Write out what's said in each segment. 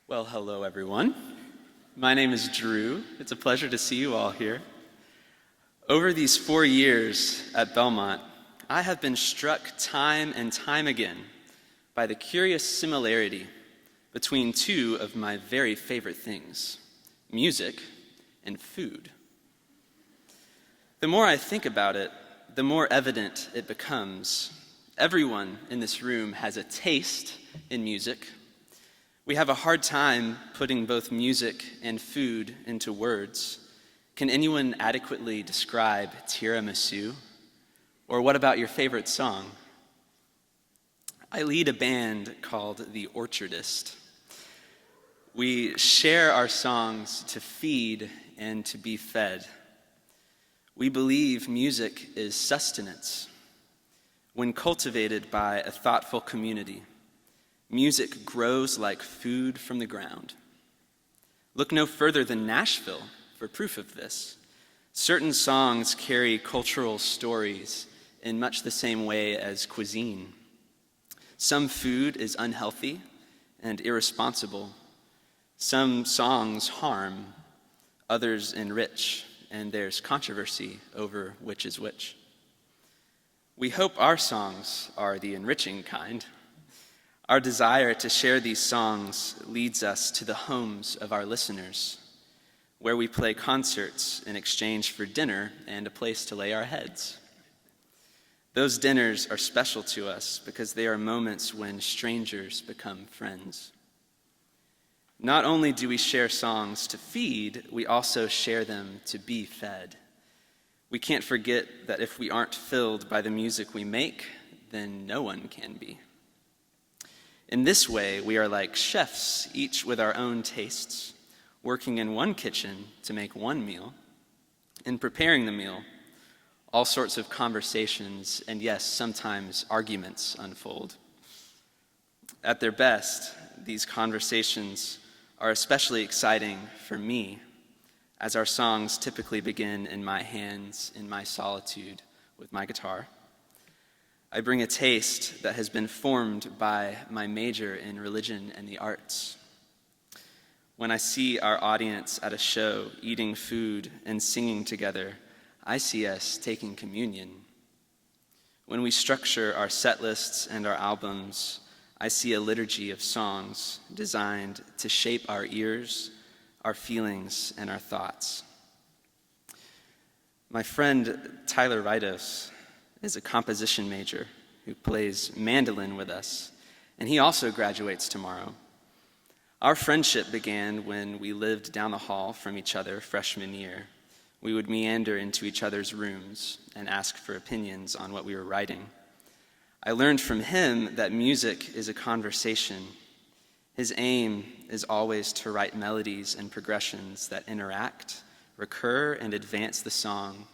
Well, hello everyone. My name is Drew. It's a pleasure to see you all here. Over these 4 years at Belmont, I have been struck time and time again by the curious similarity between two of my very favorite things, music and food. The more I think about it, the more evident it becomes. Everyone in this room has a taste in music. We have a hard time putting both music and food into words. Can anyone adequately describe tiramisu? Or what about your favorite song? I lead a band called The Orchardist. We share our songs to feed and to be fed. We believe music is sustenance. When cultivated by a thoughtful community, music grows like food from the ground. Look no further than Nashville for proof of this. Certain songs carry cultural stories in much the same way as cuisine. Some food is unhealthy and irresponsible. Some songs harm, others enrich, and there's controversy over which is which. We hope our songs are the enriching kind. Our desire to share these songs leads us to the homes of our listeners, where we play concerts in exchange for dinner and a place to lay our heads. Those dinners are special to us because they are moments when strangers become friends. Not only do we share songs to feed, we also share them to be fed. We can't forget that if we aren't filled by the music we make, then no one can be. In this way, we are like chefs, each with our own tastes, working in one kitchen to make one meal. In preparing the meal, all sorts of conversations and, yes, sometimes arguments unfold. At their best, these conversations are especially exciting for me, as our songs typically begin in my hands, in my solitude, with my guitar. I bring a taste that has been formed by my major in religion and the arts. When I see our audience at a show eating food and singing together, I see us taking communion. When we structure our set lists and our albums, I see a liturgy of songs designed to shape our ears, our feelings, and our thoughts. My friend Tyler Ridos is a composition major who plays mandolin with us, and he also graduates tomorrow. Our friendship began when we lived down the hall from each other freshman year. We would meander into each other's rooms and ask for opinions on what we were writing. I learned from him that music is a conversation. His aim is always to write melodies and progressions that interact, recur, and advance the song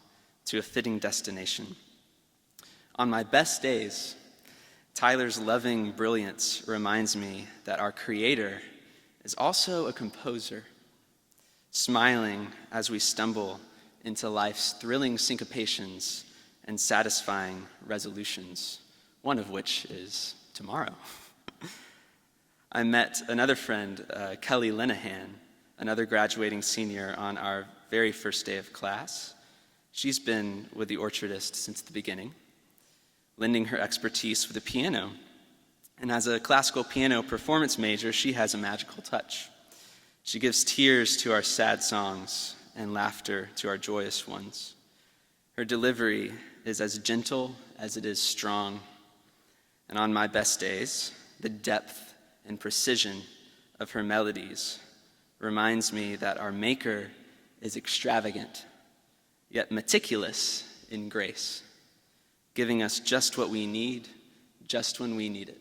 to a fitting destination. On my best days, Tyler's loving brilliance reminds me that our Creator is also a composer, smiling as we stumble into life's thrilling syncopations and satisfying resolutions, one of which is tomorrow. I met another friend, Kelly Linehan, another graduating senior, on our very first day of class. She's been with the Orchardist since the beginning, lending her expertise with the piano. And as a classical piano performance major, she has a magical touch. She gives tears to our sad songs and laughter to our joyous ones. Her delivery is as gentle as it is strong. And on my best days, the depth and precision of her melodies reminds me that our Maker is extravagant, yet meticulous in grace, giving us just what we need, just when we need it.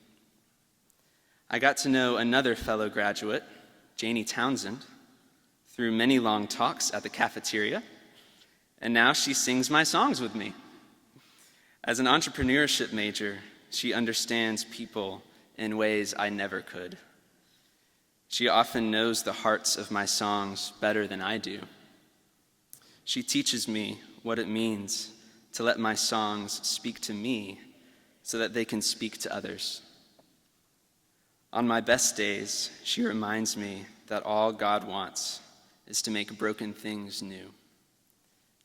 I got to know another fellow graduate, Janie Townsend, through many long talks at the cafeteria, and now she sings my songs with me. As an entrepreneurship major, she understands people in ways I never could. She often knows the hearts of my songs better than I do. She teaches me what it means to let my songs speak to me so that they can speak to others. On my best days, she reminds me that all God wants is to make broken things new.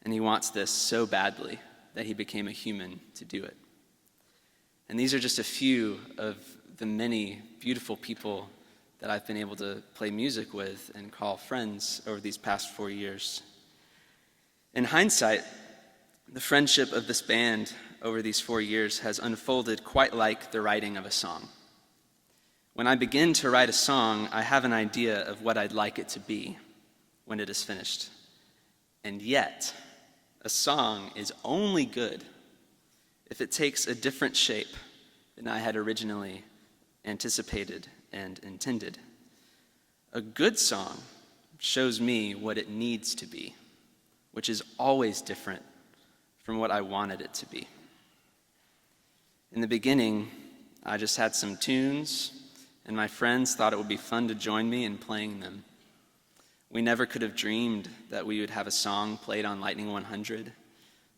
And he wants this so badly that he became a human to do it. And these are just a few of the many beautiful people that I've been able to play music with and call friends over these past 4 years. In hindsight, the friendship of this band over these 4 years has unfolded quite like the writing of a song. When I begin to write a song, I have an idea of what I'd like it to be when it is finished. And yet, a song is only good if it takes a different shape than I had originally anticipated and intended. A good song shows me what it needs to be, which is always different from what I wanted it to be. In the beginning, I just had some tunes, and my friends thought it would be fun to join me in playing them. We never could have dreamed that we would have a song played on Lightning 100,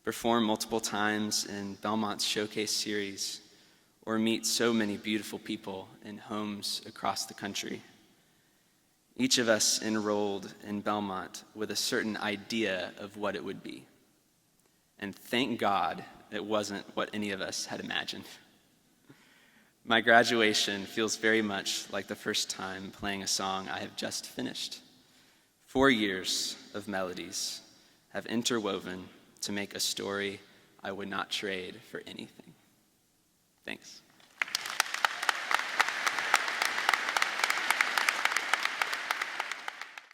perform multiple times in Belmont's Showcase series, or meet so many beautiful people in homes across the country. Each of us enrolled in Belmont with a certain idea of what it would be. And thank God it wasn't what any of us had imagined. My graduation feels very much like the first time playing a song I have just finished. 4 years of melodies have interwoven to make a story I would not trade for anything. Thanks.